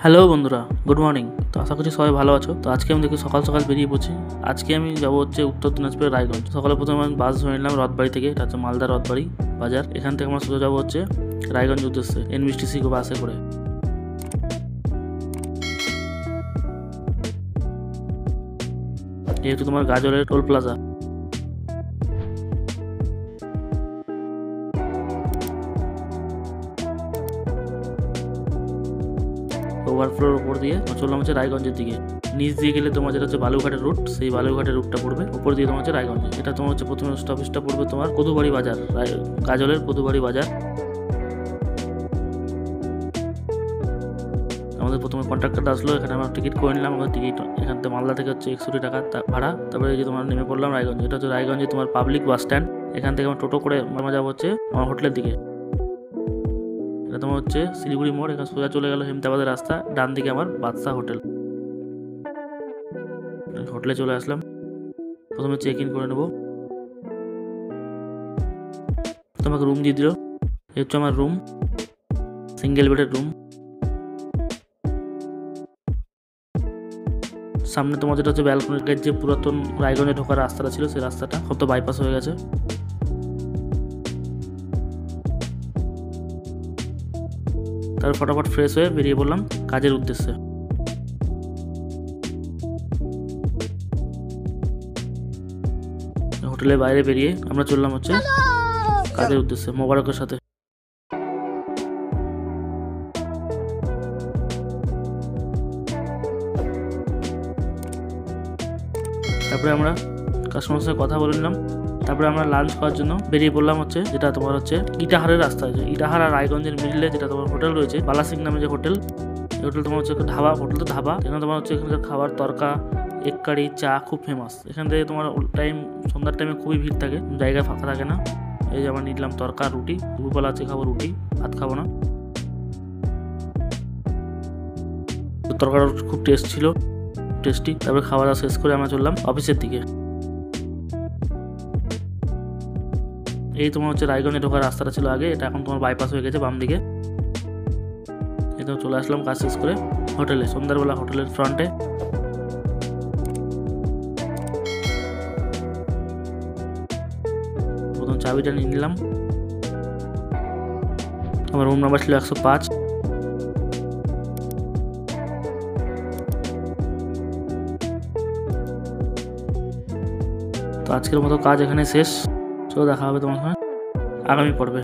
Hello বন্ধুরা, good morning. তো আশা করছি সবাই ভালো আছো। তো আজকে আমি দেখি সকাল সকাল বেরিয়ে পড়ছি। আজকে আমি যাবো হচ্ছে উত্তর দিনাজপুরের রায়গঞ্জ। সকালে প্রথমে আমি বাস ধরে নিলাম রথবাড়ি থেকে। এটা হচ্ছে মালদা রথবাড়ি বাজার। এখান থেকে আমরা সোজা যাবো হচ্ছে রায়গঞ্জ উদ্দেশ্যে এনবিএসটিসি বাসে করে। এই হচ্ছে তোমার গাজলের টোল প্লাজা। ওভারফ্লোর উপর দিয়ে চললাম হচ্ছে রায়গঞ্জের দিকে। নিচ দিয়ে গেলে তোমার যেটা হচ্ছে বালুঘাটের রুট, সেই বালুঘাটের রুটটা পড়বে। উপর দিয়ে তোমার হচ্ছে রায়গঞ্জ। এটা তোমার হচ্ছে প্রথমে স্টপেজটা পড়বে তোমার কদুবাড়ি বাজার, গাজলের কদুবাড়ি বাজার। আমাদের প্রথমে কন্ট্রাক্টর আসলো, এখানে আমরা টিকিট করে নিলাম। আমাদের টিকিট এখান থেকে মালদা থেকে হচ্ছে 61 টাকা ভাড়া। তারপরে এই যে তোমার নেমে পড়লাম রায়গঞ্জ। এটা হচ্ছে রায়গঞ্জে তোমার পাবলিক বাস স্ট্যান্ড। এখান থেকে আমরা টোটো করে আমরা যাবো হচ্ছে আমার হোটেলের দিকে। এটা তোমার হচ্ছে শিলিগুড়ি মোড়। এখানে সোজা চলে গেল হেমতাবাদের রাস্তা, ডান দিকে আমার বাদশা হোটেল। হোটেলে চলে আসলাম, প্রথমে চেক ইন করে নেবো। তোমাকে রুম দিয়ে দিল। এই হচ্ছে আমার রুম, সিঙ্গেল বেডের রুম। সামনে তোমার যেটা হচ্ছে ব্যালকনির গেট, যে পুরাতন রায়গঞ্জে ঢোকার রাস্তাটা ছিল সেই রাস্তাটা সব তো বাইপাস হয়ে গেছে। তারপর ফটাফট ফ্রেশ হয়ে বেরিয়ে পড়লাম কাজের উদ্দেশ্যে। হোটেলের বাইরে বেরিয়ে আমরা চললাম হচ্ছে কাজের উদ্দেশ্যে মোবারকের সাথে। তারপরে আমরা কাস্টমারের সাথে কথা বলে নিলাম। তারপরে আমরা লাঞ্চ করার জন্য বেরিয়ে পড়লাম হচ্ছে যেটা তোমার হচ্ছে ইটাহারের রাস্তা আছে। ইটাহার আর রায়গঞ্জের মিডলে যেটা তোমার হোটেল রয়েছে বালাসিং নামে যে হোটেল, এই হোটেল তোমার হচ্ছে ধাবা। হোটেল তো ধাবা, এখানে তোমার হচ্ছে এখানকার খাবার তরকা, এগ কারি, চা খুব ফেমাস। এখান থেকে তোমার টাইম সন্ধ্যার টাইমে খুবই ভিড় থাকে, জায়গা ফাঁকা থাকে না। এই যে আমরা নিলাম তরকা, রুটি। দুপুরবেলা আছে খাবো রুটি, ভাত খাবো না। তরকাটা খুব টেস্ট ছিল, টেস্টি। তারপরে খাওয়া দাওয়া শেষ করে আমরা চললাম অফিসের দিকে। এই তোমার হচ্ছে রায়গঞ্জে ঢোকার রাস্তাটা ছিল আগে, এটা এখন তোমার বাইপাস হয়ে গেছে বাম দিকে। এই তো চলে আসলাম কাজ শেষ করে হোটেলে, সন্ধ্যাবেলা হোটেলের ফ্রন্টে। প্রথম চাবিটা নিয়ে নিলাম। আমার রুম নাম্বার ছিল 105। তো আজকের মতো কাজ এখানে শেষ। চলো দেখা হবে তোমার আগামী পর্বে।